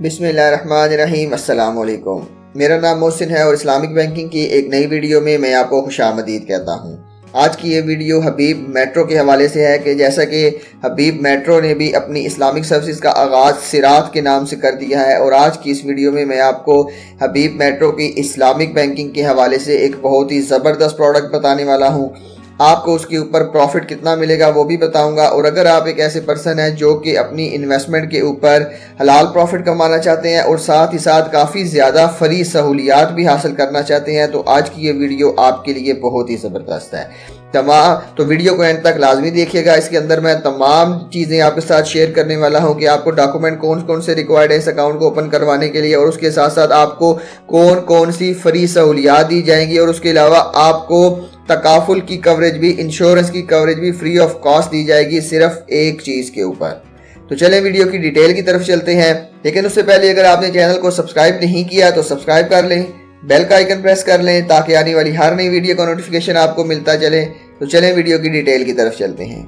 بسم اللہ الرحمن الرحیم۔ السلام علیکم، میرا نام محسن ہے اور اسلامک بینکنگ کی ایک نئی ویڈیو میں آپ کو خوش آمدید کہتا ہوں۔ آج کی یہ ویڈیو حبیب میٹرو کے حوالے سے ہے کہ جیسا کہ حبیب میٹرو نے بھی اپنی اسلامک سروسز کا آغاز سرات کے نام سے کر دیا ہے، اور آج کی اس ویڈیو میں آپ کو حبیب میٹرو کی اسلامک بینکنگ کے حوالے سے ایک بہت ہی زبردست پروڈکٹ بتانے والا ہوں۔ آپ کو اس کے اوپر پروفٹ کتنا ملے گا وہ بھی بتاؤں گا، اور اگر آپ ایک ایسے پرسن ہیں جو کہ اپنی انویسٹمنٹ کے اوپر حلال پروفٹ کمانا چاہتے ہیں اور ساتھ ہی ساتھ کافی زیادہ فری سہولیات بھی حاصل کرنا چاہتے ہیں، تو آج کی یہ ویڈیو آپ کے لیے بہت ہی زبردست ہے۔ تو ویڈیو کو اینڈ تک لازمی دیکھیے گا۔ اس کے اندر میں تمام چیزیں آپ کے ساتھ شیئر کرنے والا ہوں کہ آپ کو ڈاکومنٹ کون سے ریکوائرڈ ہے اس اکاؤنٹ کو اوپن کروانے کے لیے، اور اس کے ساتھ ساتھ آپ کو کون سی فری سہولیات دی جائیں گی، اور اس کے علاوہ آپ کو تکافل کی کوریج بھی، انشورنس کی کوریج بھی فری آف کاسٹ دی جائے گی صرف ایک چیز کے اوپر۔ تو چلیں ویڈیو کی ڈیٹیل کی طرف چلتے ہیں، لیکن اس سے پہلے اگر آپ نے چینل کو سبسکرائب نہیں کیا تو سبسکرائب کر لیں، بیل کا آئیکن پریس کر لیں تاکہ آنے والی ہر نئی ویڈیو کا نوٹیفیکیشن آپ کو ملتا چلے۔ تو چلیں ویڈیو کی ڈیٹیل کی طرف چلتے ہیں۔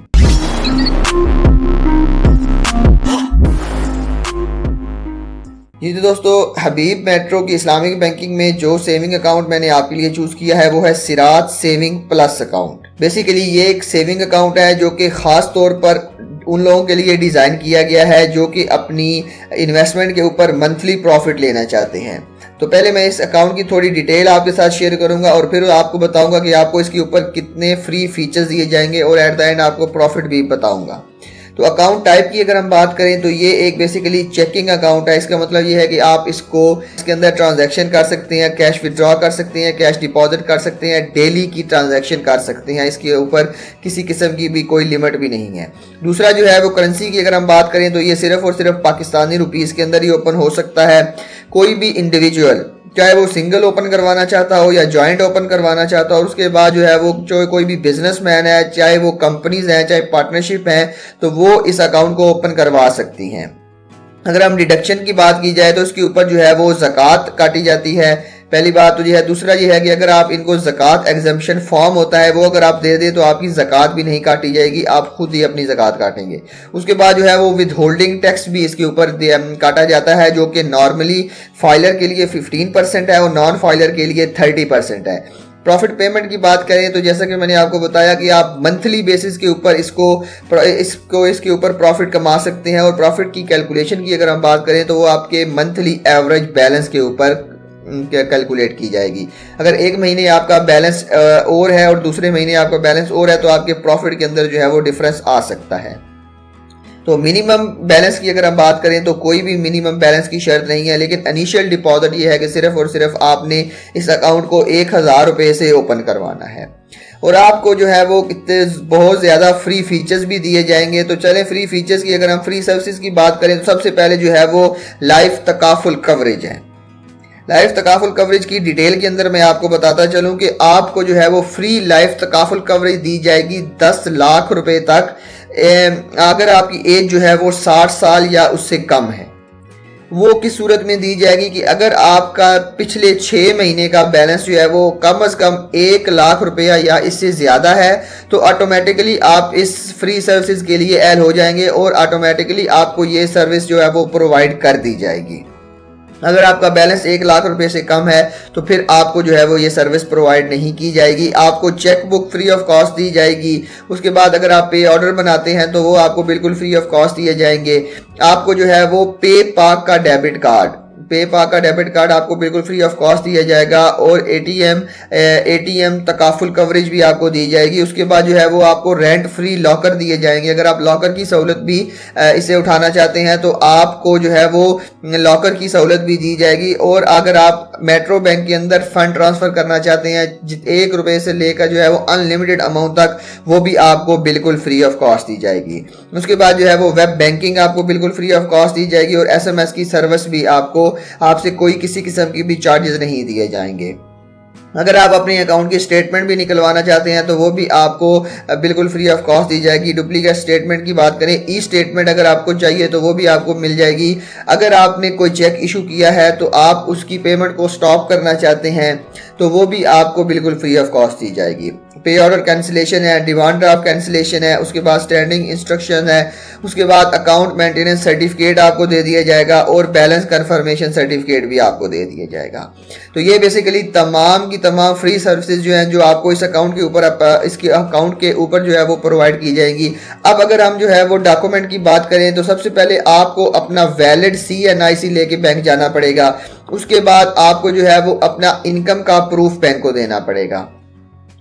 جی تو دوستو، حبیب میٹرو کی اسلامک بینکنگ میں جو سیونگ اکاؤنٹ میں نے آپ کے لیے چوز کیا ہے وہ ہے سرات سیونگ پلس اکاؤنٹ۔ بیسیکلی یہ ایک سیونگ اکاؤنٹ ہے جو کہ خاص طور پر ان لوگوں کے لیے ڈیزائن کیا گیا ہے جو کہ اپنی انویسٹمنٹ کے اوپر منتھلی پروفٹ لینا چاہتے ہیں۔ تو پہلے میں اس اکاؤنٹ کی تھوڑی ڈیٹیل آپ کے ساتھ شیئر کروں گا، اور پھر آپ کو بتاؤں گا کہ آپ کو اس کے اوپر کتنے فری فیچرز دیے جائیں گے، اور ایٹ دا اینڈ آپ کو پروفٹ بھی بتاؤں گا۔ تو اکاؤنٹ ٹائپ کی اگر ہم بات کریں تو یہ ایک بیسیکلی چیکنگ اکاؤنٹ ہے۔ اس کا مطلب یہ ہے کہ آپ اس کے اندر ٹرانزیکشن کر سکتے ہیں، کیش وتھڈرا کر سکتے ہیں، کیش ڈپازٹ کر سکتے ہیں، ڈیلی کی ٹرانزیکشن کر سکتے ہیں۔ اس کے اوپر کسی قسم کی بھی کوئی لمٹ بھی نہیں ہے۔ دوسرا جو ہے وہ کرنسی کی اگر ہم بات کریں تو یہ صرف اور صرف پاکستانی روپیز کے اندر ہی اوپن ہو سکتا ہے۔ کوئی بھی انڈیویجول چاہے وہ سنگل اوپن کروانا چاہتا ہو یا جوائنٹ اوپن کروانا چاہتا ہو، اور اس کے بعد جو ہے وہ کوئی بھی بزنس مین ہے، چاہے وہ کمپنیز ہیں، چاہے پارٹنرشپ ہیں، تو وہ اس اکاؤنٹ کو اوپن کروا سکتی ہیں۔ اگر ہم ڈیڈکشن کی بات کی جائے تو اس کے اوپر جو ہے وہ زکوٰۃ کاٹی جاتی ہے، پہلی بات تو یہ ہے۔ دوسرا یہ ہے کہ اگر آپ ان کو زکوٰۃ ایگزمپشن فارم ہوتا ہے وہ اگر آپ دے دیں تو آپ کی زکوٰۃ بھی نہیں کاٹی جائے گی، آپ خود ہی اپنی زکوٰۃ کاٹیں گے۔ اس کے بعد جو ہے وہ ود ہولڈنگ ٹیکس بھی اس کے اوپر کاٹا جاتا ہے، جو کہ نارملی فائلر کے لیے 15% ہے اور نان فائلر کے لیے 30% ہے۔ پروفٹ پیمنٹ کی بات کریں تو جیسا کہ میں نے آپ کو بتایا کہ آپ منتھلی بیسس کے اوپر اس کے اوپر پروفٹ کما سکتے ہیں، اور پروفٹ کی کیلکولیشن کی اگر ہم بات کریں تو وہ آپ کے منتھلی ایوریج بیلنس کے اوپر کیلکولیٹ کی جائے گی۔ اگر ایک مہینے آپ کا بیلنس اور ہے اور دوسرے مہینے آپ کا بیلنس اور ہے تو آپ کے پروفٹ کے اندر جو ہے وہ ڈفرنس آ سکتا ہے۔ تو منیمم بیلنس کی اگر ہم بات کریں تو کوئی بھی منیمم بیلنس کی شرط نہیں ہے، لیکن انیشیل ڈپازٹ یہ ہے کہ صرف اور صرف آپ نے اس اکاؤنٹ کو 1000 روپے سے اوپن کروانا ہے، اور آپ کو جو ہے وہ بہت زیادہ فری فیچرز بھی دیے جائیں گے۔ تو چلیں فری فیچرز کی اگر ہم فری سروسز کی بات کریں تو سب سے پہلے جو ہے وہ لائف تکافل کوریج ہے۔ لائف تکافل کوریج کی ڈیٹیل کے اندر میں آپ کو بتاتا چلوں کہ آپ کو جو ہے وہ فری لائف تکافل کوریج دی جائے گی 10 لاکھ روپے تک، اگر آپ کی ایج جو ہے وہ 60 سال یا اس سے کم ہے۔ وہ کس صورت میں دی جائے گی کہ اگر آپ کا پچھلے 6 مہینے کا بیلنس جو ہے وہ کم از کم 1 لاکھ روپیہ یا اس سے زیادہ ہے تو آٹومیٹکلی آپ اس فری سروسز کے لیے اہل ہو جائیں گے، اور آٹومیٹکلی آپ کو یہ سروس جو ہے وہ پرووائڈ کر دی جائے گی۔ اگر آپ کا بیلنس 1 لاکھ روپے سے کم ہے تو پھر آپ کو جو ہے وہ یہ سروس پرووائڈ نہیں کی جائے گی۔ آپ کو check book free of cost دی جائے گی۔ اس کے بعد اگر آپ پے آرڈر بناتے ہیں تو وہ آپ کو بالکل فری آف کاسٹ دیے جائیں گے۔ آپ کو جو ہے وہ پے پاک کا ڈیبٹ کارڈ آپ کو بالکل فری آف کاسٹ دیا جائے گا، اور اے ٹی ایم تکافل کوریج بھی آپ کو دی جائے گی۔ اس کے بعد جو ہے وہ آپ کو رینٹ فری لاکر دیے جائیں گے۔ اگر آپ لاکر کی سہولت بھی اسے اٹھانا چاہتے ہیں تو آپ کو جو ہے وہ لاکر کی سہولت بھی دی جائے گی، اور اگر آپ میٹرو بینک کے اندر فنڈ ٹرانسفر کرنا چاہتے ہیں 1 روپے سے لے کر جو ہے وہ انلمیٹڈ اماؤنٹ تک، وہ بھی آپ کو بالکل فری آف کاسٹ دی جائے گی۔ اس کے بعد جو ہے وہ ویب بینکنگ آپ کو بالکل فری آف کاسٹ دی جائے گی، اور SMS کی سروس بھی آپ سے کوئی کسی قسم کی بھی چارجز نہیں دیے جائیں گے۔ اگر آپ اپنے اکاؤنٹ کی اسٹیٹمنٹ بھی نکلوانا چاہتے ہیں تو وہ بھی آپ کو بالکل فری آف کاسٹ دی جائے گی. ڈپلیکیٹ اسٹیٹمنٹ کی بات کریں، ای اسٹیٹمنٹ اگر آپ کو چاہیے تو وہ بھی آپ کو مل جائے گی. اگر آپ نے کوئی چیک ایشو کیا ہے تو آپ اس کی پیمنٹ کو سٹاپ کرنا چاہتے ہیں تو وہ بھی آپ کو بالکل فری آف کاسٹ دی جائے گی. پے آرڈر کینسلیشن ہے، ڈیمانڈ ڈرافٹ کینسلیشن ہے، اس کے بعد اسٹینڈنگ انسٹرکشن ہے، اس کے بعد اکاؤنٹ مینٹیننس سرٹیفکیٹ آپ کو دے دیا جائے گا اور بیلنس کنفرمیشن سرٹیفکیٹ بھی آپ کو دے دیا جائے گا. تو یہ بیسیکلی تمام کی تمام فری سروسز جو ہیں جو آپ کو اس اکاؤنٹ کے اوپر اس کے اکاؤنٹ کے اوپر جو ہے وہ پرووائڈ کی جائیں گی. اب اگر ہم جو ہے وہ ڈاکومنٹ کی بات کریں تو سب سے پہلے آپ کو اپنا ویلڈ CNIC لے کے بینک جانا پڑے گا. اس کے بعد آپ کو جو ہے وہ اپنا انکم کا پروف بینک کو دینا پڑے گا.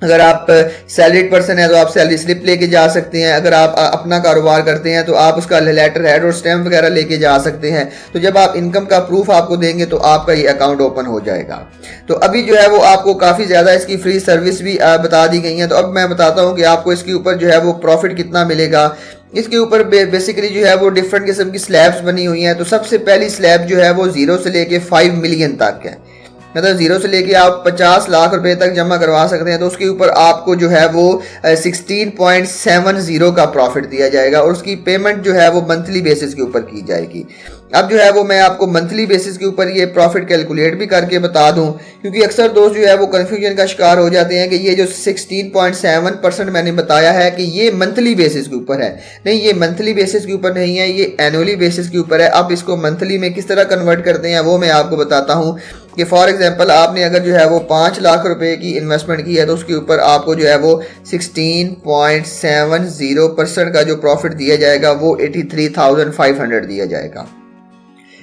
اگر آپ سیلریڈ پرسن ہیں تو آپ سیلری سلپ لے کے جا سکتے ہیں. اگر آپ اپنا کاروبار کرتے ہیں تو آپ اس کا لیٹر ہیڈ اور سٹیمپ وغیرہ لے کے جا سکتے ہیں. تو جب آپ انکم کا پروف آپ کو دیں گے تو آپ کا یہ اکاؤنٹ اوپن ہو جائے گا. تو ابھی جو ہے وہ آپ کو کافی زیادہ اس کی فری سروس بھی بتا دی گئی ہیں. تو اب میں بتاتا ہوں کہ آپ کو اس کے اوپر جو ہے وہ پروفٹ کتنا ملے گا. اس کے اوپر بیسیکلی جو ہے وہ ڈیفرنٹ قسم کی سلیبز بنی ہوئی ہیں. تو سب سے پہلی سلیب جو ہے وہ 0 سے لے کے 5 ملین تک ہے. مطلب 0 سے لے کے آپ 50 لاکھ روپے تک جمع کروا سکتے ہیں. تو اس کے اوپر آپ کو جو ہے وہ 16.70 کا پروفٹ دیا جائے گا اور اس کی پیمنٹ جو ہے وہ منتھلی بیسس کے اوپر کی جائے گی. اب جو ہے وہ میں آپ کو منتھلی بیسس کے اوپر یہ پروفٹ کیلکولیٹ بھی کر کے بتا دوں، کیونکہ اکثر دوست جو ہے وہ کنفیوژن کا شکار ہو جاتے ہیں کہ یہ جو 16.7% میں نے بتایا ہے کہ یہ منتھلی بیسس کے اوپر ہے. نہیں، یہ منتھلی بیسس کے اوپر نہیں ہے، یہ اینولی بیسس کے اوپر ہے. اب اس کو منتھلی میں کس طرح کنورٹ کرتے ہیں وہ میں آپ کو بتاتا ہوں. کہ فار ایگزامپل آپ نے اگر جو ہے وہ 5 لاکھ روپے کی انویسٹمنٹ کی ہے تو اس کے اوپر آپ کو جو ہے وہ 16.70% کا جو پروفٹ دیا جائے گا وہ 83,500 دیا جائے گا.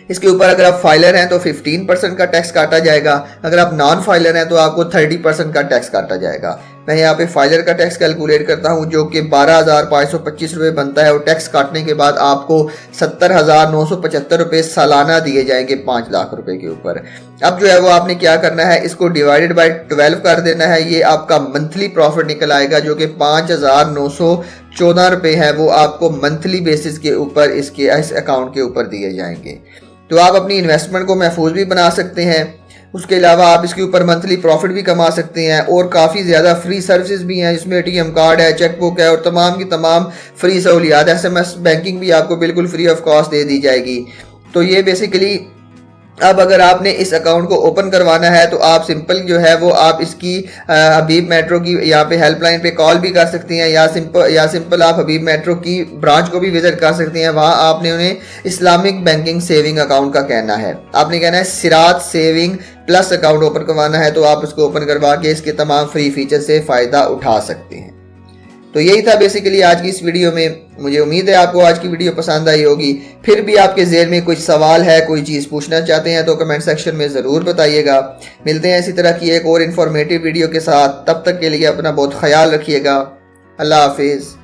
اس کے اوپر اگر آپ فائلر ہیں تو 15% کا ٹیکس کاٹا جائے گا. اگر آپ نان فائلر ہیں تو آپ کو 30% کا ٹیکس کاٹا جائے گا. میں یہاں پہ فائلر کا ٹیکس کیلکولیٹ کرتا ہوں جو کہ 12,525 روپے بنتا ہے اور ٹیکس کاٹنے کے بعد آپ کو 70,975 روپے سالانہ دیے جائیں گے 5 لاکھ روپے کے اوپر. اب جو ہے وہ آپ نے کیا کرنا ہے، اس کو ڈیوائیڈڈ بائی 12 کر دینا ہے. یہ آپ کا منتھلی پروفٹ نکل آئے گا جو کہ 5,914 روپے ہے، وہ آپ کو منتھلی بیسس کے اوپر اس اکاؤنٹ کے اوپر دیے جائیں گے. تو آپ اپنی انویسٹمنٹ کو محفوظ بھی بنا سکتے ہیں. اس کے علاوہ آپ اس کے اوپر منتھلی پروفٹ بھی کما سکتے ہیں اور کافی زیادہ فری سروسز بھی ہیں، جس میں ATM کارڈ ہے، چیک بک ہے اور تمام کی تمام فری سہولیات. SMS بینکنگ بھی آپ کو بالکل فری آف کاسٹ دے دی جائے گی. تو یہ بیسیکلی اب اگر آپ نے اس اکاؤنٹ کو اوپن کروانا ہے تو آپ سمپل جو ہے وہ آپ اس کی حبیب میٹرو کی یہاں پہ ہیلپ لائن پہ کال بھی کر سکتے ہیں یا سمپل آپ حبیب میٹرو کی برانچ کو بھی وزٹ کر سکتے ہیں. وہاں آپ نے انہیں اسلامک بینکنگ سیونگ اکاؤنٹ کا کہنا ہے. آپ نے کہنا ہے سراج سیونگ پلس اکاؤنٹ اوپن کروانا ہے تو آپ اس کو اوپن کروا کے اس کے تمام فری فیچر سے فائدہ اٹھا سکتے ہیں. تو یہی تھا بیسیکلی آج کی اس ویڈیو میں. مجھے امید ہے آپ کو آج کی ویڈیو پسند آئی ہوگی. پھر بھی آپ کے ذہن میں کوئی سوال ہے، کوئی چیز پوچھنا چاہتے ہیں تو کمنٹ سیکشن میں ضرور بتائیے گا. ملتے ہیں اسی طرح کی ایک اور انفارمیٹیو ویڈیو کے ساتھ. تب تک کے لیے اپنا بہت خیال رکھیے گا. اللہ حافظ.